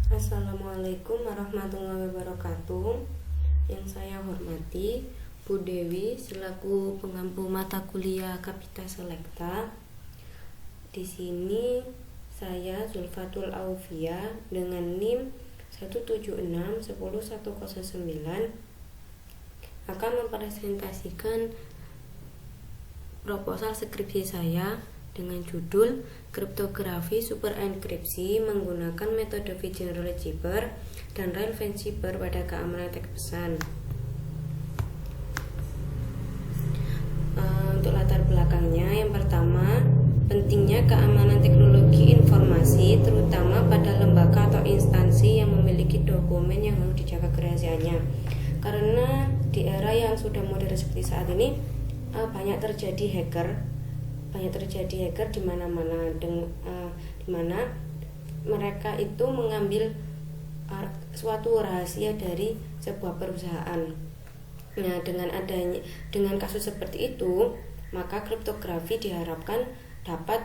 Assalamualaikum warahmatullahi wabarakatuh. Yang saya hormati Bu Dewi selaku pengampu mata kuliah Kapita Selekta. Di sini saya Zulfatul Aufia dengan NIM 176-10109 akan mempresentasikan proposal skripsi saya dengan judul Kriptografi Super Enkripsi menggunakan metode Vigenère Algebra dan Relevant Cipher pada keamanan teks pesan. Untuk latar belakangnya, yang pertama, pentingnya keamanan teknologi informasi terutama pada lembaga atau instansi yang memiliki dokumen yang harus dijaga kerahasiaannya. Karena di era yang sudah modern seperti saat ini, banyak terjadi hacker di mana-mana, di mana mereka itu mengambil suatu rahasia dari sebuah perusahaan. Nah, dengan kasus seperti itu, maka kriptografi diharapkan dapat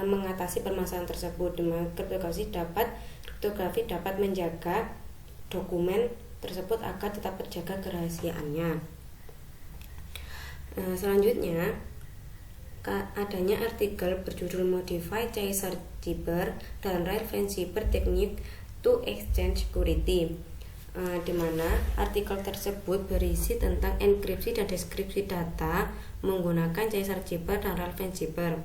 mengatasi permasalahan tersebut. Dengan kriptografi dapat menjaga dokumen tersebut agar tetap terjaga kerahasiaannya. Selanjutnya, adanya artikel berjudul Modified Caesar Cipher dan Relevant Cipher Technique to Exchange Security, di mana artikel tersebut berisi tentang enkripsi dan deskripsi data menggunakan Caesar Cipher dan Relevant Cipher.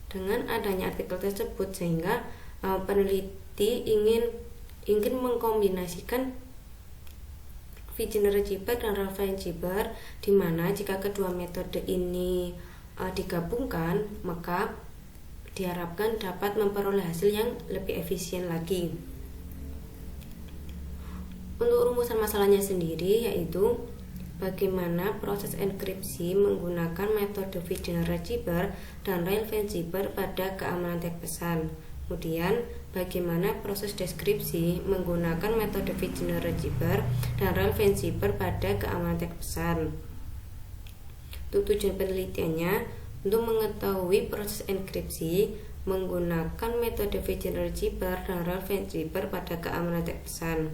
Dengan adanya artikel tersebut, sehingga peneliti ingin mengkombinasikan Vigenère Algebra dan Relevant Cipher, di mana jika kedua metode ini digabungkan, maka diharapkan dapat memperoleh hasil yang lebih efisien lagi. Untuk rumusan masalahnya sendiri, yaitu bagaimana proses enkripsi menggunakan metode Vigenère Algebra dan Relevant Cipher pada keamanan teks pesan. Kemudian, bagaimana proses deskripsi menggunakan metode Vigenère Algebra dan Relevant Cipher pada keamanan teks pesan. Untuk tujuan penelitiannya, untuk mengetahui proses enkripsi menggunakan metode Vigenère Algebra dan Relevant Cipher pada keamanan teks pesan.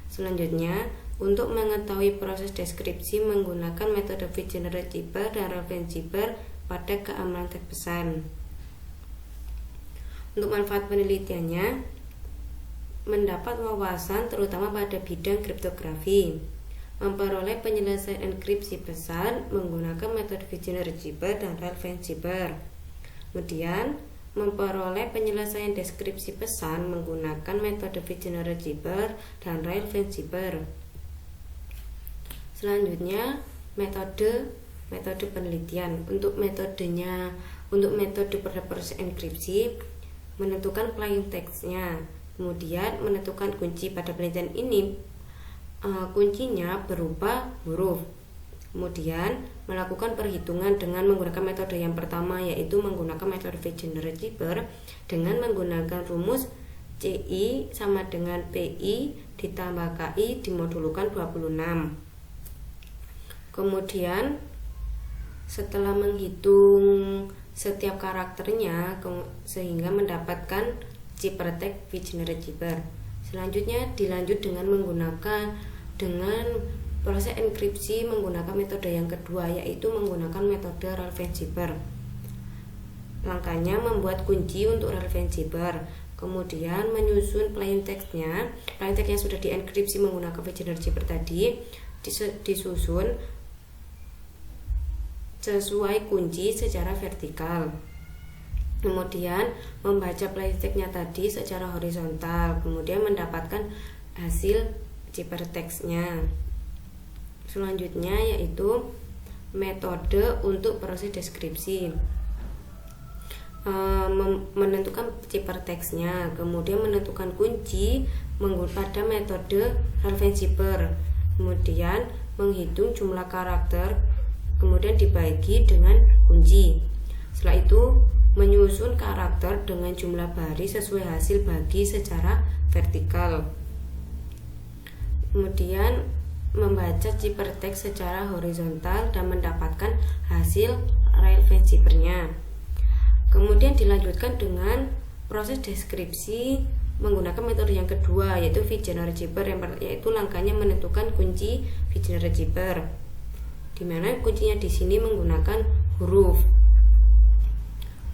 Selanjutnya, untuk mengetahui proses deskripsi menggunakan metode Vigenère Algebra dan Relevant Cipher pada keamanan teks pesan. Untuk manfaat penelitiannya, mendapat wawasan terutama pada bidang kriptografi, memperoleh penyelesaian enkripsi pesan menggunakan metode Vigenère Algebra dan Relevant Cipher. Kemudian, memperoleh penyelesaian deskripsi pesan menggunakan metode Vigenère Algebra dan Relevant Cipher. Selanjutnya, metode penelitian. Untuk metode pada proses enkripsi, menentukan plain text-nya, kemudian menentukan kunci. Pada penelitian ini kuncinya berupa huruf. Kemudian melakukan perhitungan dengan menggunakan metode yang pertama, yaitu menggunakan metode Vigenère Algebra dengan menggunakan rumus CI sama dengan PI ditambah KI dimodulkan 26. Kemudian setelah menghitung setiap karakternya sehingga mendapatkan ciphertext Vigenère Algebra. Selanjutnya dilanjut dengan proses enkripsi menggunakan metode yang kedua, yaitu menggunakan metode Relevant Cipher. Langkahnya membuat kunci untuk Relevant Cipher, kemudian menyusun plain text-nya. Plain text yang sudah dienkripsi menggunakan Vigenère Algebra tadi disusun sesuai kunci secara vertikal. Kemudian membaca plain text-nya tadi secara horizontal, kemudian mendapatkan hasil ciphertext-nya. Selanjutnya yaitu metode untuk proses deskripsi. Menentukan ciphertext-nya, kemudian menentukan kunci pada metode Relevant Cipher. Kemudian menghitung jumlah karakter, kemudian dibagi dengan kunci. Setelah itu menyusun karakter dengan jumlah baris sesuai hasil bagi secara vertikal. Kemudian membaca ciphertext secara horizontal dan mendapatkan hasil Relevant Cipher-nya. Kemudian dilanjutkan dengan Proses deskripsi menggunakan metode yang kedua, yaitu V-GenerAlgebra, yaitu langkahnya menentukan kunci V-GenerAlgebra, di mana kuncinya di sini menggunakan huruf.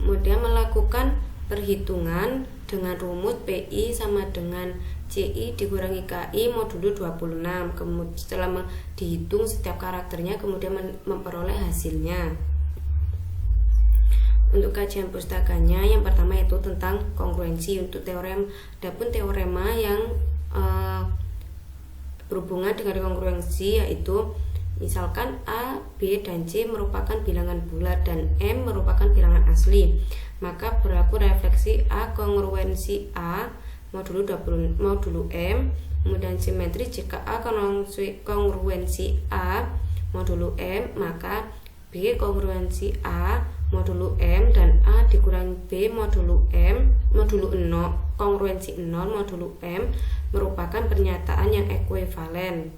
Kemudian melakukan perhitungan dengan rumus PI sama dengan CI dikurangi KI modulo 26. Kemudian setelah dihitung setiap karakternya, kemudian memperoleh hasilnya. Untuk kajian pustakanya, yang pertama itu tentang kongruensi. Untuk teorema yang berhubungan dengan kongruensi, yaitu misalkan A, B, dan C merupakan bilangan bulat dan M merupakan bilangan asli, maka berlaku refleksi A kongruensi A modulo M. Kemudian simetri, jika A kongruensi A modulo M, maka B kongruensi A modulo M, dan A dikurangi B modulo M modulo 0 kongruensi 0 modulo M merupakan pernyataan yang ekuivalen.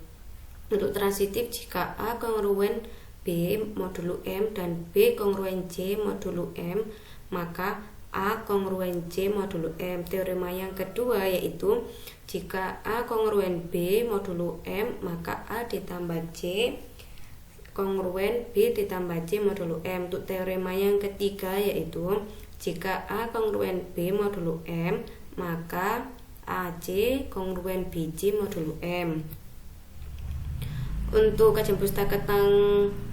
Untuk transitif, jika A kongruen B modulo M dan B kongruen C modulo M, maka A kongruen C modulo M. Teorema yang kedua yaitu jika A kongruen B modulo M, maka A ditambah C kongruen B ditambah C modulo M. Untuk teorema yang ketiga yaitu jika A kongruen B modulo M, maka AC kongruen BC modulo M. Untuk kajian pustaka tentang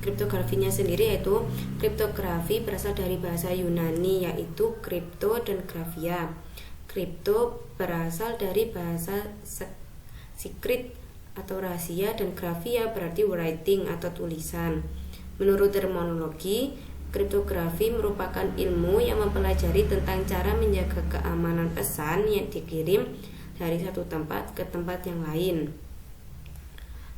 kriptografinya sendiri, yaitu kriptografi berasal dari bahasa Yunani, yaitu kripto dan grafia. Kripto berasal dari bahasa secret atau rahasia, dan grafia berarti writing atau tulisan. Menurut terminologi, kriptografi merupakan ilmu yang mempelajari tentang cara menjaga keamanan pesan yang dikirim dari satu tempat ke tempat yang lain.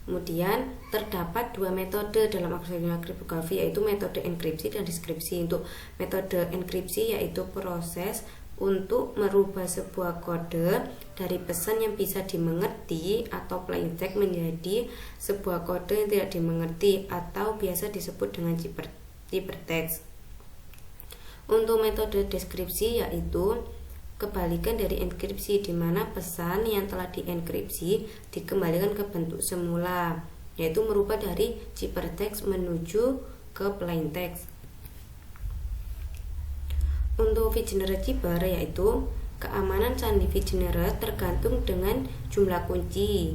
Kemudian terdapat dua metode dalam aksesnya kriptografi, yaitu metode enkripsi dan deskripsi. Untuk metode enkripsi yaitu proses untuk merubah sebuah kode dari pesan yang bisa dimengerti atau plain text menjadi sebuah kode yang tidak dimengerti atau biasa disebut dengan ciphertext. Untuk metode deskripsi yaitu kebalikan dari enkripsi, di mana pesan yang telah dienkripsi dikembalikan ke bentuk semula, yaitu merubah dari ciphertext menuju ke plain text. Untuk V-GenerAlgebra yaitu keamanan sandi V-Gener tergantung dengan jumlah kunci.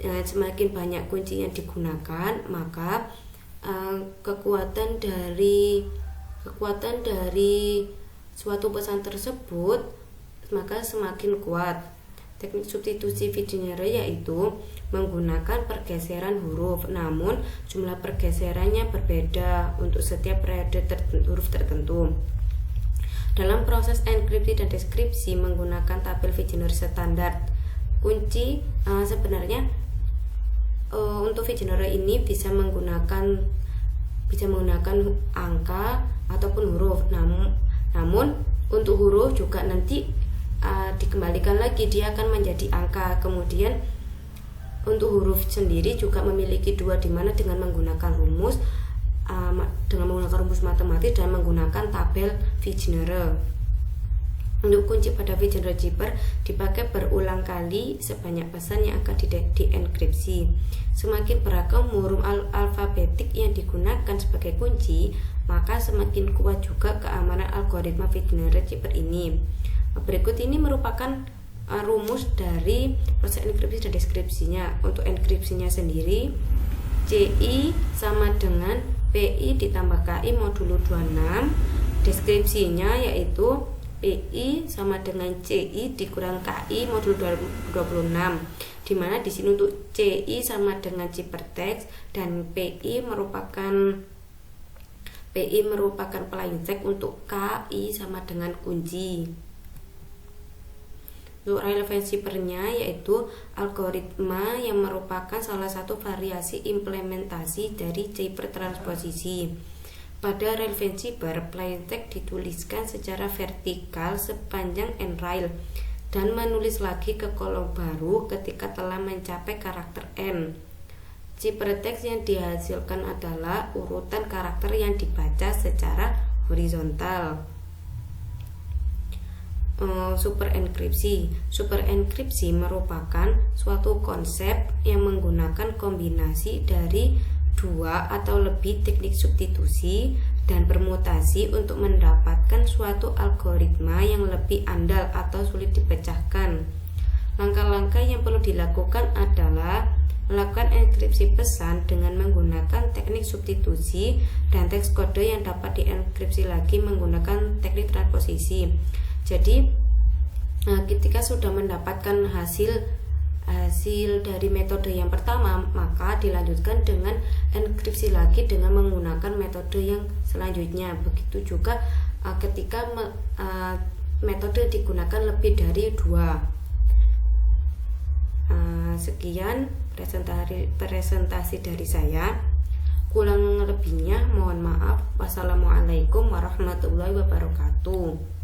Dan semakin banyak kunci yang digunakan, maka kekuatan dari suatu pesan tersebut maka semakin kuat. Teknik substitusi V-Gener yaitu menggunakan pergeseran huruf, namun jumlah pergeserannya berbeda untuk setiap periode huruf tertentu. Dalam proses enkripsi dan deskripsi menggunakan tabel V-Gener standar, kunci sebenarnya untuk V-Gener ini bisa menggunakan angka ataupun huruf. Namun untuk huruf juga nanti dikembalikan lagi, dia akan menjadi angka. Kemudian untuk huruf sendiri juga memiliki dua, dimana dengan menggunakan rumus matematis dan menggunakan tabel V-Gener. Untuk kunci pada V-GenerAlgebra dipakai berulang kali sebanyak pesan yang akan dienkripsi. Semakin beragam huruf alfabetik yang digunakan sebagai kunci, maka semakin kuat juga keamanan algoritma V-GenerAlgebra ini. Berikut ini merupakan rumus dari proses enkripsi dan deskripsinya. Untuk enkripsinya sendiri, CI sama dengan PI ditambah KI modulo 26. Deskripsinya yaitu PI sama dengan CI dikurang KI modulo 26, dimana di sini untuk CI sama dengan ciphertext dan PI merupakan plain text. Untuk KI sama dengan kunci. Untuk relevansi pernya yaitu algoritma yang merupakan salah satu variasi implementasi dari cipher transposisi. Pada relevansi bar, plain text dituliskan secara vertikal sepanjang n-rail dan menulis lagi ke kolom baru ketika telah mencapai karakter n. Ciphertext yang dihasilkan adalah urutan karakter yang dibaca secara horizontal. Superenkripsi. Superenkripsi merupakan suatu konsep yang menggunakan kombinasi dari dua atau lebih teknik substitusi dan permutasi untuk mendapatkan suatu algoritma yang lebih andal atau sulit dipecahkan. Langkah-langkah yang perlu dilakukan adalah melakukan enkripsi pesan dengan menggunakan teknik substitusi dan teks kode yang dapat dienkripsi lagi menggunakan teknik transposisi. Jadi ketika sudah mendapatkan hasil dari metode yang pertama, maka dilanjutkan dengan enkripsi lagi dengan menggunakan metode yang selanjutnya. Begitu juga ketika metode digunakan lebih dari dua. Sekian presentasi dari saya. Kurang lebihnya mohon maaf. Wassalamualaikum warahmatullahi wabarakatuh.